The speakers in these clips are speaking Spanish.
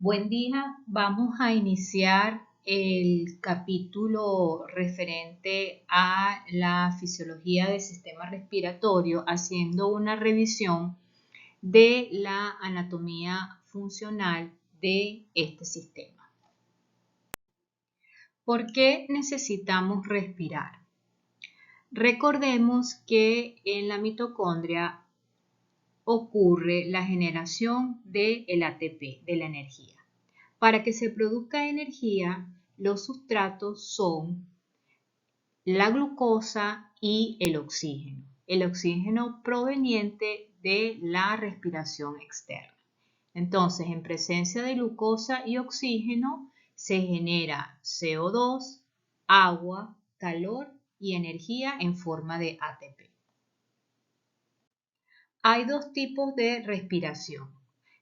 Buen día, vamos a iniciar el capítulo referente a la fisiología del sistema respiratorio, haciendo una revisión de la anatomía funcional de este sistema. ¿Por qué necesitamos respirar? Recordemos que en la mitocondria ocurre la generación del ATP, de la energía. Para que se produzca energía, los sustratos son la glucosa y el oxígeno proveniente de la respiración externa. Entonces, en presencia de glucosa y oxígeno, se genera CO2, agua, calor y energía en forma de ATP. Hay dos tipos de respiración.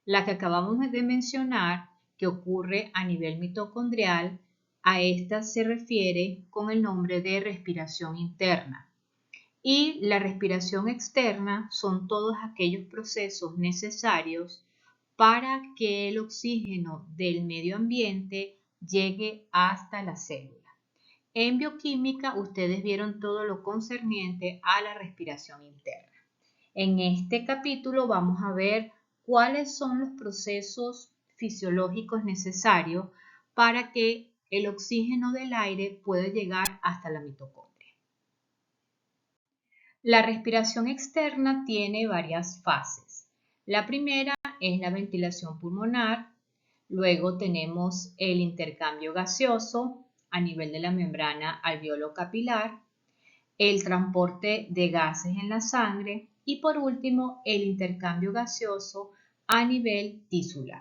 La que acabamos de mencionar, que ocurre a nivel mitocondrial, a esta se refiere con el nombre de respiración interna. Y la respiración externa son todos aquellos procesos necesarios para que el oxígeno del medio ambiente llegue hasta la célula. En bioquímica, ustedes vieron todo lo concerniente a la respiración interna. En este capítulo vamos a ver cuáles son los procesos fisiológicos necesarios para que el oxígeno del aire pueda llegar hasta la mitocondria. La respiración externa tiene varias fases. La primera es la ventilación pulmonar, luego tenemos el intercambio gaseoso a nivel de la membrana alveolo-capilar, el transporte de gases en la sangre y por último el intercambio gaseoso a nivel tisular.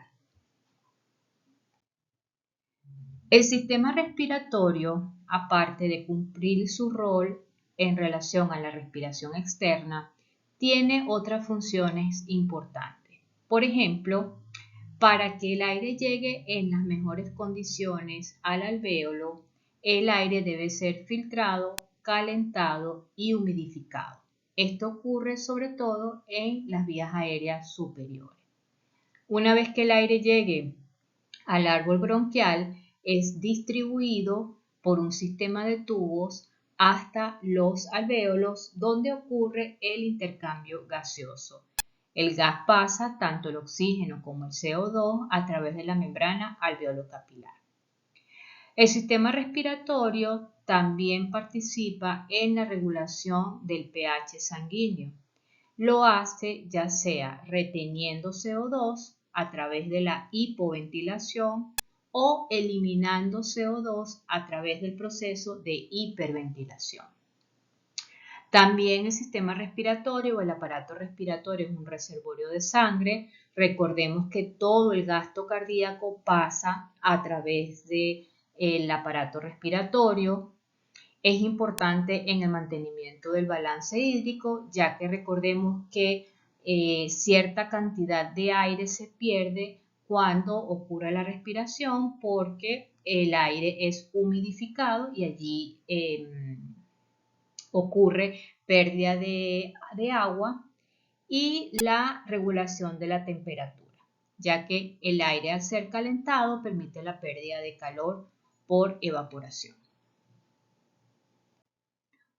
El sistema respiratorio, aparte de cumplir su rol en relación a la respiración externa, tiene otras funciones importantes. Por ejemplo, para que el aire llegue en las mejores condiciones al alvéolo, el aire debe ser filtrado, calentado y humidificado. Esto ocurre sobre todo en las vías aéreas superiores. Una vez que el aire llegue al árbol bronquial, es distribuido por un sistema de tubos hasta los alvéolos, donde ocurre el intercambio gaseoso. El gas pasa, tanto el oxígeno como el CO2, a través de la membrana alveolo-capilar. El sistema respiratorio también participa en la regulación del pH sanguíneo. Lo hace ya sea reteniendo CO2 a través de la hipoventilación o eliminando CO2 a través del proceso de hiperventilación. También el sistema respiratorio o el aparato respiratorio es un reservorio de sangre. Recordemos que todo el gasto cardíaco pasa a través del aparato respiratorio. Es importante en el mantenimiento del balance hídrico, ya que recordemos que cierta cantidad de aire se pierde cuando ocurre la respiración porque el aire es humidificado y allí ocurre pérdida de agua y la regulación de la temperatura, ya que el aire al ser calentado permite la pérdida de calor por evaporación.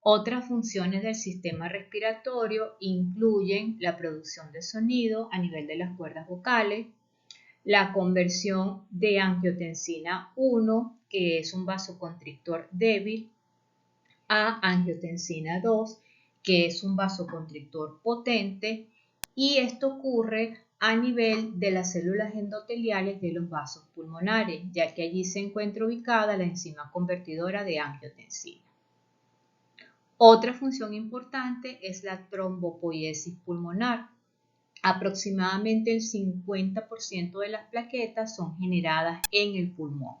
Otras funciones del sistema respiratorio incluyen la producción de sonido a nivel de las cuerdas vocales, la conversión de angiotensina 1, que es un vasoconstrictor débil, a angiotensina 2, que es un vasoconstrictor potente, y esto ocurre a nivel de las células endoteliales de los vasos pulmonares, ya que allí se encuentra ubicada la enzima convertidora de angiotensina. Otra función importante es la trombopoiesis pulmonar. Aproximadamente el 50% de las plaquetas son generadas en el pulmón,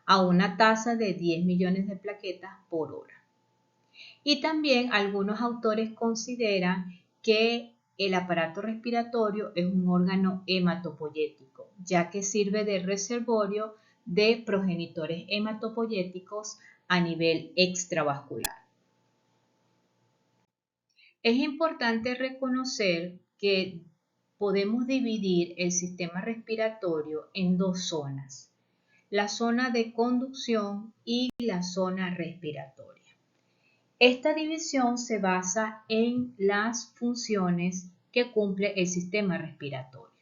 a una tasa de 10 millones de plaquetas por hora. Y también algunos autores consideran que el aparato respiratorio es un órgano hematopoyético, ya que sirve de reservorio de progenitores hematopoyéticos a nivel extravascular. Es importante reconocer que podemos dividir el sistema respiratorio en dos zonas, la zona de conducción y la zona respiratoria. Esta división se basa en las funciones que cumple el sistema respiratorio.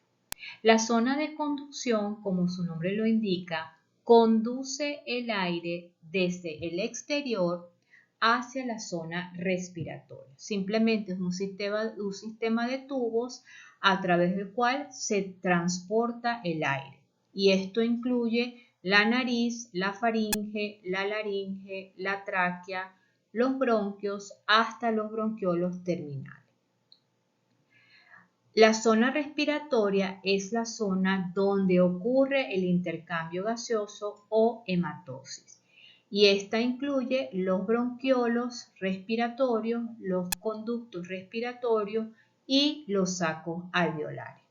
La zona de conducción, como su nombre lo indica, conduce el aire desde el exterior hacia la zona respiratoria. Simplemente es un sistema de tubos a través del cual se transporta el aire. Y esto incluye la nariz, la faringe, la laringe, la tráquea, los bronquios hasta los bronquiolos terminales. La zona respiratoria es la zona donde ocurre el intercambio gaseoso o hematosis y esta incluye los bronquiolos respiratorios, los conductos respiratorios y los sacos alveolares.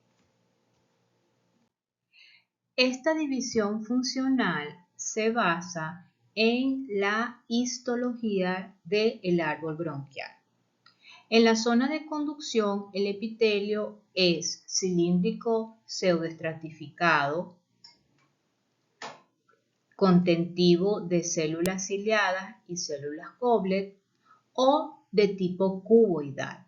Esta división funcional se basa en la histología del árbol bronquial. En la zona de conducción, el epitelio es cilíndrico pseudoestratificado, contentivo de células ciliadas y células goblet o de tipo cuboidal.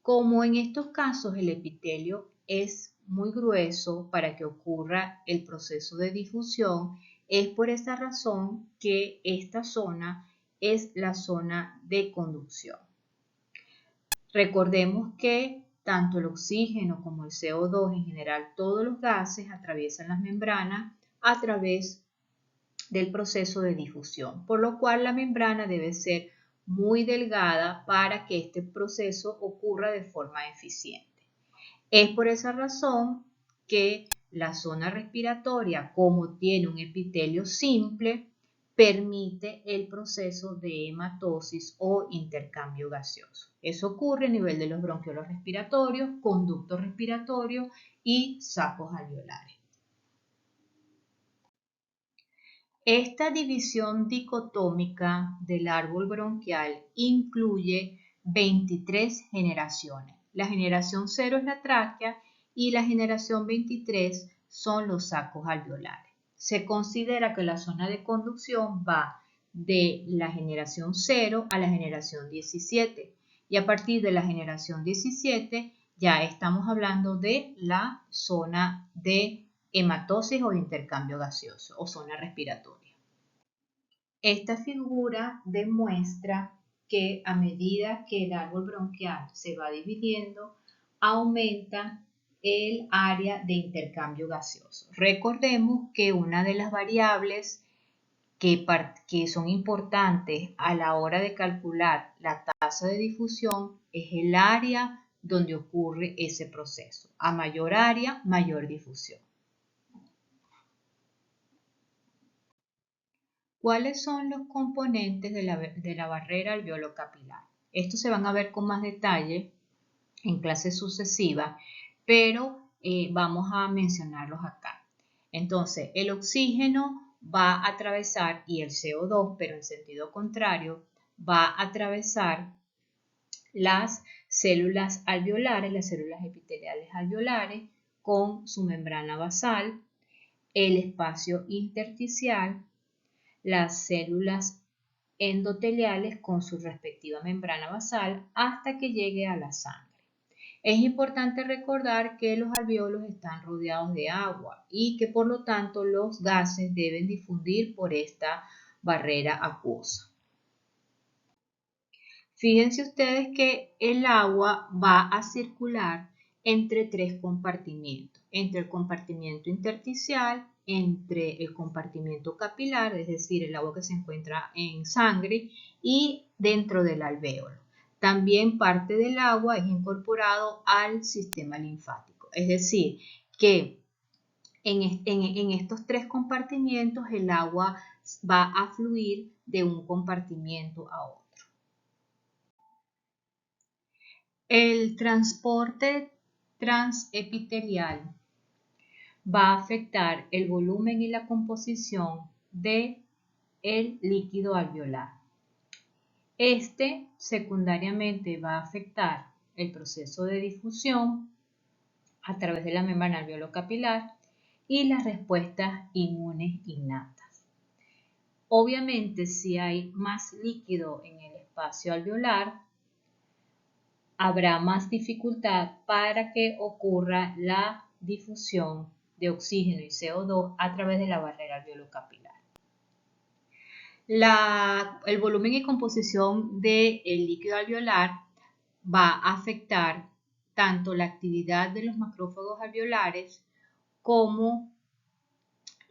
Como en estos casos el epitelio es muy grueso para que ocurra el proceso de difusión, es por esa razón que esta zona es la zona de conducción. Recordemos que tanto el oxígeno como el CO2, en general todos los gases, atraviesan las membranas a través del proceso de difusión, por lo cual la membrana debe ser muy delgada para que este proceso ocurra de forma eficiente. Es por esa razón que la zona respiratoria, como tiene un epitelio simple, permite el proceso de hematosis o intercambio gaseoso. Eso ocurre a nivel de los bronquiolos respiratorios, conductos respiratorios y sacos alveolares. Esta división dicotómica del árbol bronquial incluye 23 generaciones. La generación 0 es la tráquea y la generación 23 son los sacos alveolares. Se considera que la zona de conducción va de la generación 0 a la generación 17 y a partir de la generación 17 ya estamos hablando de la zona de hematosis o de intercambio gaseoso o zona respiratoria. Esta figura demuestra que a medida que el árbol bronquial se va dividiendo, aumenta el área de intercambio gaseoso. Recordemos que una de las variables que son importantes a la hora de calcular la tasa de difusión es el área donde ocurre ese proceso. A mayor área, mayor difusión. ¿Cuáles son los componentes de la barrera alveolo-capilar? Estos se van a ver con más detalle en clases sucesivas, pero vamos a mencionarlos acá. Entonces, el oxígeno va a atravesar, y el CO2, pero en sentido contrario, va a atravesar las células alveolares, las células epiteliales alveolares, con su membrana basal, el espacio intersticial, las células endoteliales con su respectiva membrana basal hasta que llegue a la sangre. Es importante recordar que los alveolos están rodeados de agua y que por lo tanto los gases deben difundir por esta barrera acuosa. Fíjense ustedes que el agua va a circular entre tres compartimientos, entre el compartimiento intersticial, entre el compartimiento capilar, es decir, el agua que se encuentra en sangre, y dentro del alvéolo. También parte del agua es incorporado al sistema linfático, es decir, que en estos tres compartimientos el agua va a fluir de un compartimiento a otro. El transporte transepitelial va a afectar el volumen y la composición del líquido alveolar. Este secundariamente va a afectar el proceso de difusión a través de la membrana alveolo-capilar y las respuestas inmunes innatas. Obviamente, si hay más líquido en el espacio alveolar, habrá más dificultad para que ocurra la difusión de oxígeno y CO2 a través de la barrera alveolo-capilar. El volumen y composición del líquido alveolar va a afectar tanto la actividad de los macrófagos alveolares como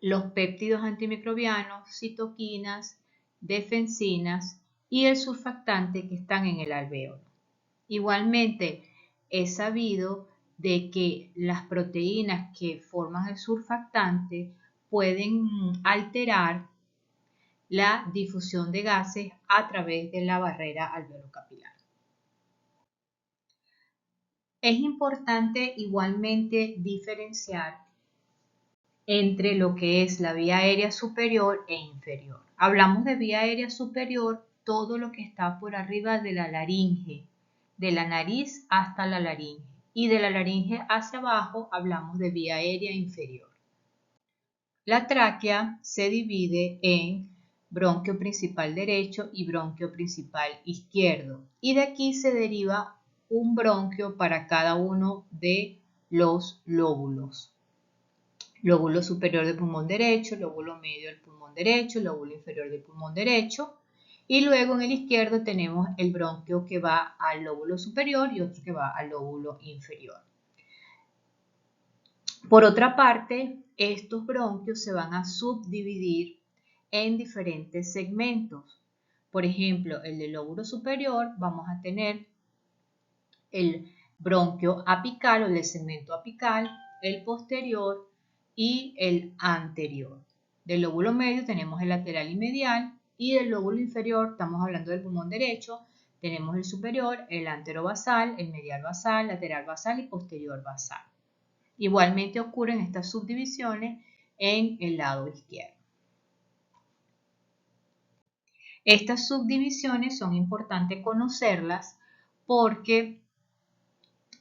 los péptidos antimicrobianos, citoquinas, defensinas y el surfactante que están en el alvéolo. Igualmente, es sabido de que las proteínas que forman el surfactante pueden alterar la difusión de gases a través de la barrera alveolo-capilar. Es importante igualmente diferenciar entre lo que es la vía aérea superior e inferior. Hablamos de vía aérea superior, todo lo que está por arriba de la laringe, de la nariz hasta la laringe, y de la laringe hacia abajo hablamos de vía aérea inferior. La tráquea se divide en bronquio principal derecho y bronquio principal izquierdo, y de aquí se deriva un bronquio para cada uno de los lóbulos. Lóbulo superior del pulmón derecho, lóbulo medio del pulmón derecho, lóbulo inferior del pulmón derecho, y luego en el izquierdo tenemos el bronquio que va al lóbulo superior y otro que va al lóbulo inferior. Por otra parte, estos bronquios se van a subdividir en diferentes segmentos. Por ejemplo, el del lóbulo superior vamos a tener el bronquio apical o el segmento apical, el posterior y el anterior. Del lóbulo medio tenemos el lateral y medial, y del lóbulo inferior, estamos hablando del pulmón derecho, tenemos el superior, el anterobasal, el medial basal, lateral basal y posterior basal. Igualmente ocurren estas subdivisiones en el lado izquierdo. Estas subdivisiones son importantes conocerlas porque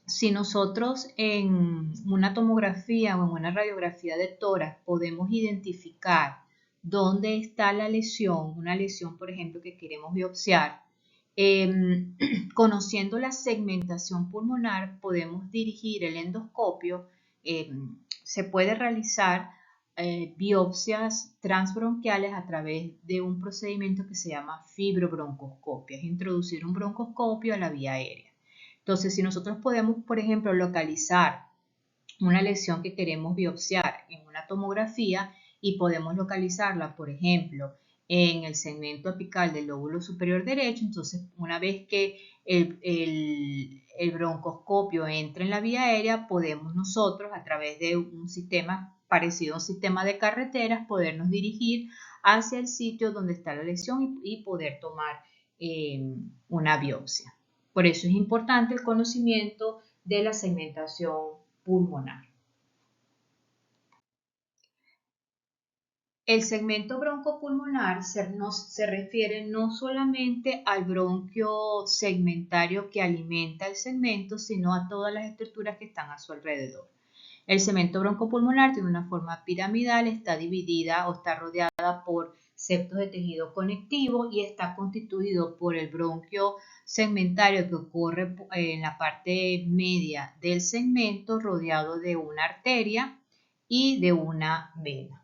si nosotros en una tomografía o en una radiografía de tórax podemos identificar dónde está la lesión, una lesión por ejemplo que queremos biopsiar, conociendo la segmentación pulmonar podemos dirigir el endoscopio, se puede realizar biopsias transbronquiales a través de un procedimiento que se llama fibrobroncoscopia, es introducir un broncoscopio a la vía aérea. Entonces, si nosotros podemos, por ejemplo, localizar una lesión que queremos biopsiar en una tomografía y podemos localizarla, por ejemplo, en el segmento apical del lóbulo superior derecho, entonces una vez que el broncoscopio entra en la vía aérea, podemos nosotros a través de un sistema parecido a un sistema de carreteras, podernos dirigir hacia el sitio donde está la lesión y poder tomar una biopsia. Por eso es importante el conocimiento de la segmentación pulmonar. El segmento broncopulmonar se refiere no solamente al bronquio segmentario que alimenta el segmento, sino a todas las estructuras que están a su alrededor. El segmento broncopulmonar tiene una forma piramidal, está dividida o está rodeada por septos de tejido conectivo y está constituido por el bronquio segmentario que ocurre en la parte media del segmento, rodeado de una arteria y de una vena.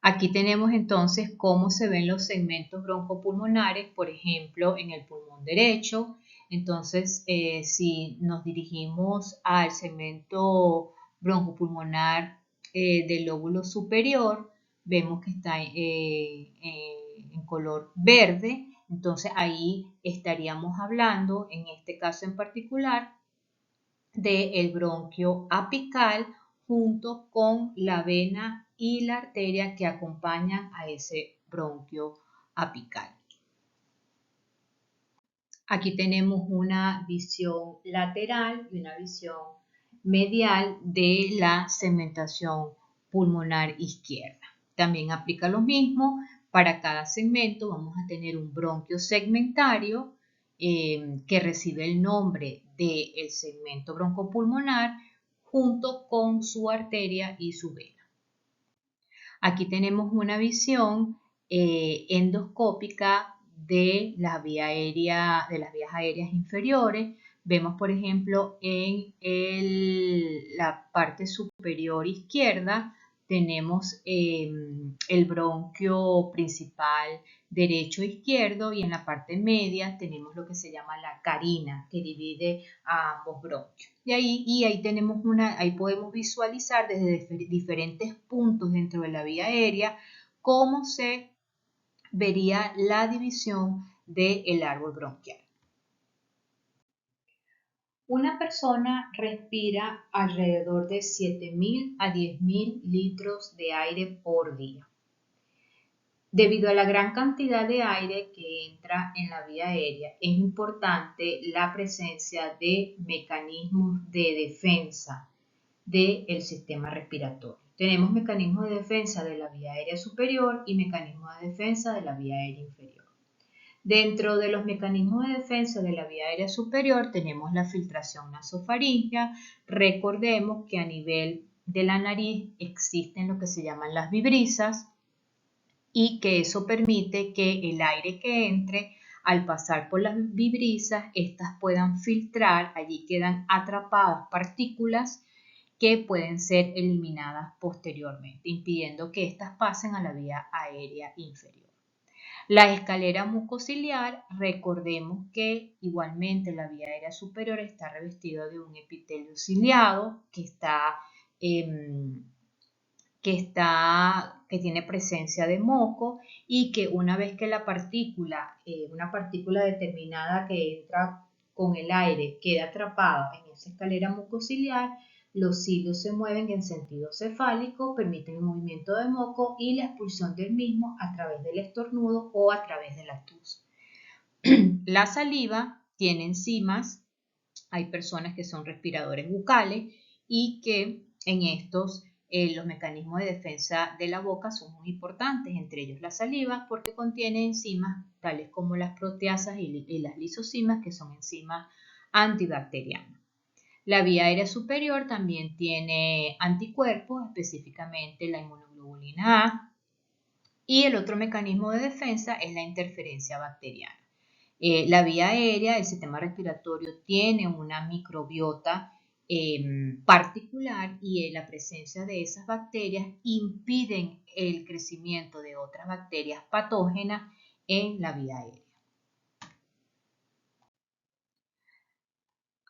Aquí tenemos entonces cómo se ven los segmentos broncopulmonares, por ejemplo, en el pulmón derecho. Entonces, si nos dirigimos al segmento broncopulmonar del lóbulo superior, vemos que está en color verde. Entonces, ahí estaríamos hablando, en este caso en particular, del bronquio apical junto con la vena y la arteria que acompañan a ese bronquio apical. Aquí tenemos una visión lateral y una visión medial de la segmentación pulmonar izquierda. También aplica lo mismo, para cada segmento vamos a tener un bronquio segmentario que recibe el nombre del segmento broncopulmonar junto con su arteria y su vena. Aquí tenemos una visión endoscópica de las vías aéreas inferiores. Vemos, por ejemplo, en la parte superior izquierda tenemos el bronquio principal derecho e izquierdo, y en la parte media tenemos lo que se llama la carina, que divide a ambos bronquios. Ahí ahí podemos visualizar desde diferentes puntos dentro de la vía aérea cómo se vería la división del árbol bronquial. Una persona respira alrededor de 7.000 a 10.000 litros de aire por día. Debido a la gran cantidad de aire que entra en la vía aérea, es importante la presencia de mecanismos de defensa del sistema respiratorio. Tenemos mecanismos de defensa de la vía aérea superior y mecanismos de defensa de la vía aérea inferior. Dentro de los mecanismos de defensa de la vía aérea superior tenemos la filtración nasofaríngea. Recordemos que a nivel de la nariz existen lo que se llaman las vibrisas y que eso permite que el aire que entre, al pasar por las vibrisas, estas puedan filtrar, allí quedan atrapadas partículas que pueden ser eliminadas posteriormente, impidiendo que éstas pasen a la vía aérea inferior. La escalera mucociliar, recordemos que igualmente la vía aérea superior está revestida de un epitelio ciliado que tiene presencia de moco, y que una vez que una partícula determinada que entra con el aire queda atrapada en esa escalera mucociliar, los cilios se mueven en sentido cefálico, permiten el movimiento de moco y la expulsión del mismo a través del estornudo o a través de la tos. La saliva tiene enzimas. Hay personas que son respiradores bucales y que en estos los mecanismos de defensa de la boca son muy importantes, entre ellos la saliva, porque contiene enzimas tales como las proteasas y las lisocimas, que son enzimas antibacterianas. La vía aérea superior también tiene anticuerpos, específicamente la inmunoglobulina A, y el otro mecanismo de defensa es la interferencia bacteriana. La vía aérea, el sistema respiratorio, tiene una microbiota particular, y la presencia de esas bacterias impiden el crecimiento de otras bacterias patógenas en la vía aérea.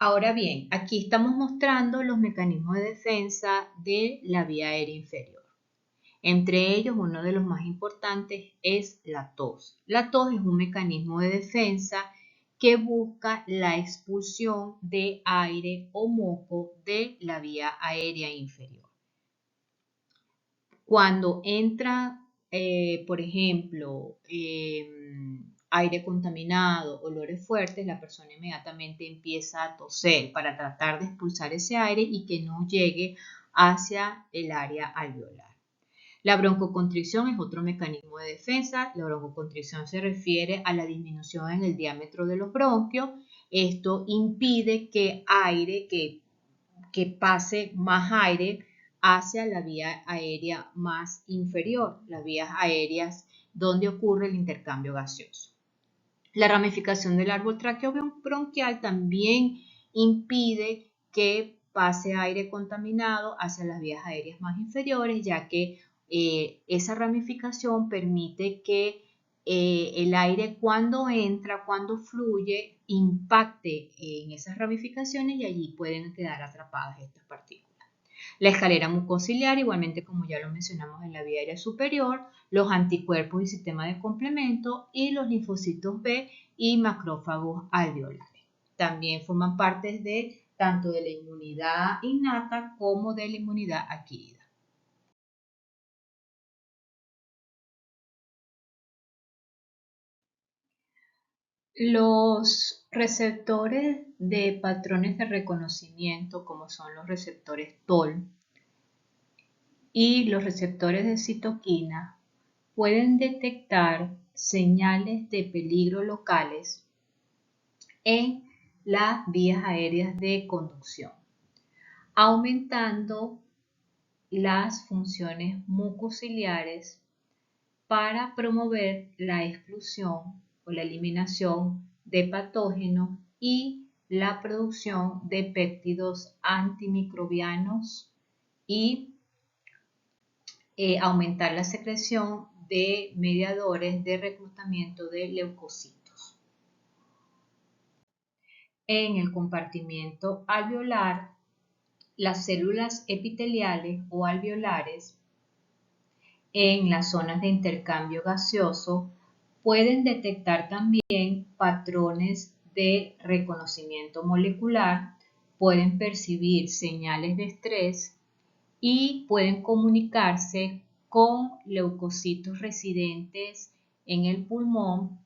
Ahora bien, aquí estamos mostrando los mecanismos de defensa de la vía aérea inferior. Entre ellos, uno de los más importantes es la tos. La tos es un mecanismo de defensa que busca la expulsión de aire o moco de la vía aérea inferior. Cuando entra, por ejemplo, aire contaminado, olores fuertes, la persona inmediatamente empieza a toser para tratar de expulsar ese aire y que no llegue hacia el área alveolar. La broncoconstricción es otro mecanismo de defensa. La broncoconstricción se refiere a la disminución en el diámetro de los bronquios. Esto impide que pase más aire hacia la vía aérea más inferior, las vías aéreas donde ocurre el intercambio gaseoso. La ramificación del árbol traqueobronquial también impide que pase aire contaminado hacia las vías aéreas más inferiores, ya que esa ramificación permite que el aire, cuando entra, cuando fluye, impacte en esas ramificaciones y allí pueden quedar atrapadas estas partículas. La escalera mucociliar, igualmente como ya lo mencionamos en la vía aérea superior, los anticuerpos y sistema de complemento, y los linfocitos B y macrófagos alveolares. También forman parte tanto de la inmunidad innata como de la inmunidad adquirida. Los receptores de patrones de reconocimiento, como son los receptores TOL y los receptores de citoquina, pueden detectar señales de peligro locales en las vías aéreas de conducción, aumentando las funciones mucociliares para promover la exclusión o la eliminación de patógenos y la producción de péptidos antimicrobianos y aumentar la secreción de mediadores de reclutamiento de leucocitos. En el compartimiento alveolar, las células epiteliales o alveolares en las zonas de intercambio gaseoso pueden detectar también patrones de reconocimiento molecular, pueden percibir señales de estrés y pueden comunicarse con leucocitos residentes en el pulmón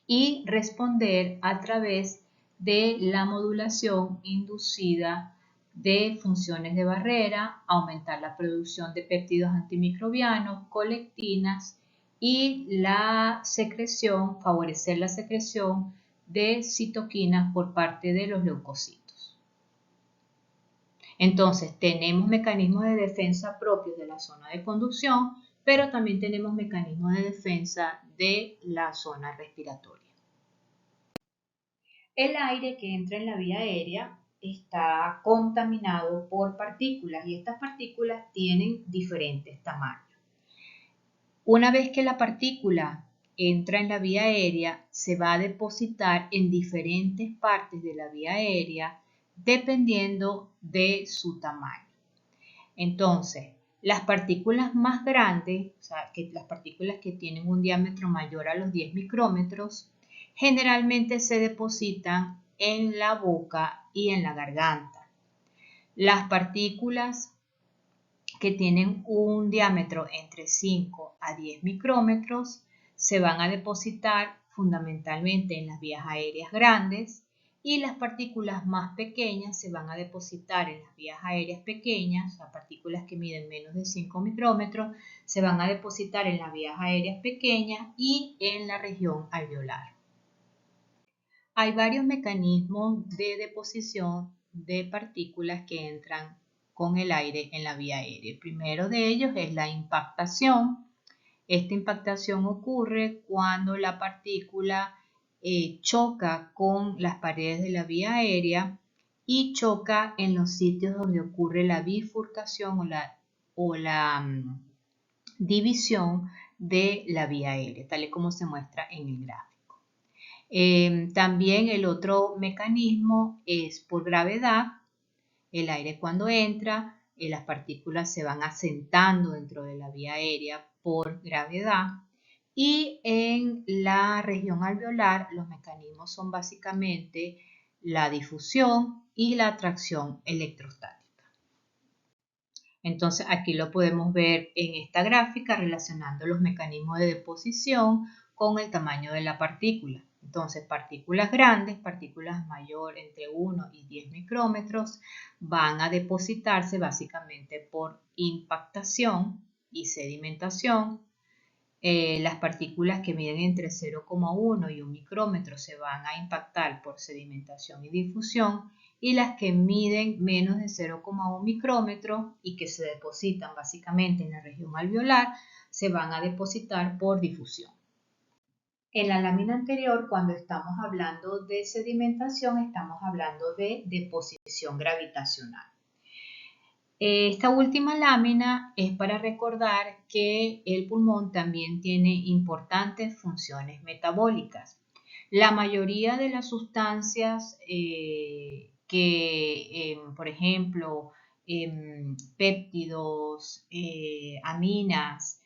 y responder a través de la modulación inducida de funciones de barrera, aumentar la producción de péptidos antimicrobianos, colectinas y la secreción, favorecer la secreción de citoquinas por parte de los leucocitos. Entonces, tenemos mecanismos de defensa propios de la zona de conducción, pero también tenemos mecanismos de defensa de la zona respiratoria. El aire que entra en la vía aérea está contaminado por partículas y estas partículas tienen diferentes tamaños. Una vez que la partícula entra en la vía aérea, se va a depositar en diferentes partes de la vía aérea dependiendo de su tamaño. Entonces, las partículas más grandes, o sea, las partículas que tienen un diámetro mayor a los 10 micrómetros, generalmente se depositan en la boca y en la garganta. Las partículas que tienen un diámetro entre 5 a 10 micrómetros se van a depositar fundamentalmente en las vías aéreas grandes y las partículas más pequeñas se van a depositar en las vías aéreas pequeñas, las partículas que miden menos de 5 micrómetros se van a depositar en las vías aéreas pequeñas y en la región alveolar. Hay varios mecanismos de deposición de partículas que entran con el aire en la vía aérea. El primero de ellos es la impactación. Esta impactación ocurre cuando la partícula choca con las paredes de la vía aérea y choca en los sitios donde ocurre la bifurcación o la división de la vía aérea, tal y como se muestra en el gráfico. También el otro mecanismo es por gravedad. El aire cuando entra, las partículas se van asentando dentro de la vía aérea por gravedad. Y en la región alveolar los mecanismos son básicamente la difusión y la atracción electrostática. Entonces aquí lo podemos ver en esta gráfica relacionando los mecanismos de deposición con el tamaño de la partícula. Entonces, partículas grandes, partículas mayor entre 1 y 10 micrómetros, van a depositarse básicamente por impactación y sedimentación. Las partículas que miden entre 0,1 y 1 micrómetro se van a impactar por sedimentación y difusión, y las que miden menos de 0,1 micrómetro y que se depositan básicamente en la región alveolar, se van a depositar por difusión. En la lámina anterior, cuando estamos hablando de sedimentación, estamos hablando de deposición gravitacional. Esta última lámina es para recordar que el pulmón también tiene importantes funciones metabólicas. La mayoría de las sustancias por ejemplo, péptidos, aminas,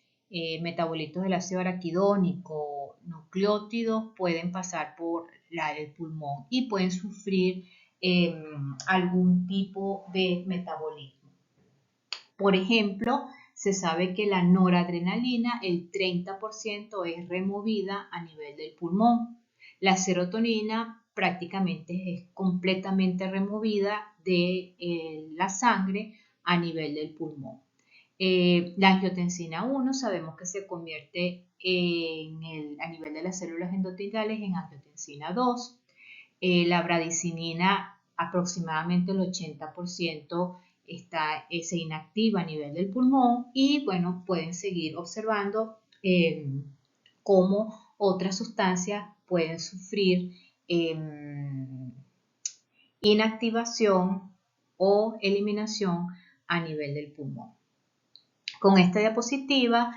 metabolitos del ácido araquidónico, nucleótidos, pueden pasar por el pulmón y pueden sufrir algún tipo de metabolismo. Por ejemplo, se sabe que la noradrenalina, el 30% es removida a nivel del pulmón. La serotonina prácticamente es completamente removida de la sangre a nivel del pulmón. La angiotensina 1 sabemos que se convierte a nivel de las células endoteliales en angiotensina 2. La bradicinina, aproximadamente el 80% se inactiva a nivel del pulmón y bueno, pueden seguir observando cómo otras sustancias pueden sufrir inactivación o eliminación a nivel del pulmón. Con esta diapositiva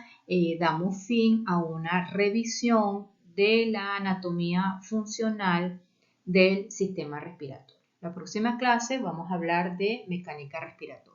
damos fin a una revisión de la anatomía funcional del sistema respiratorio. La próxima clase vamos a hablar de mecánica respiratoria.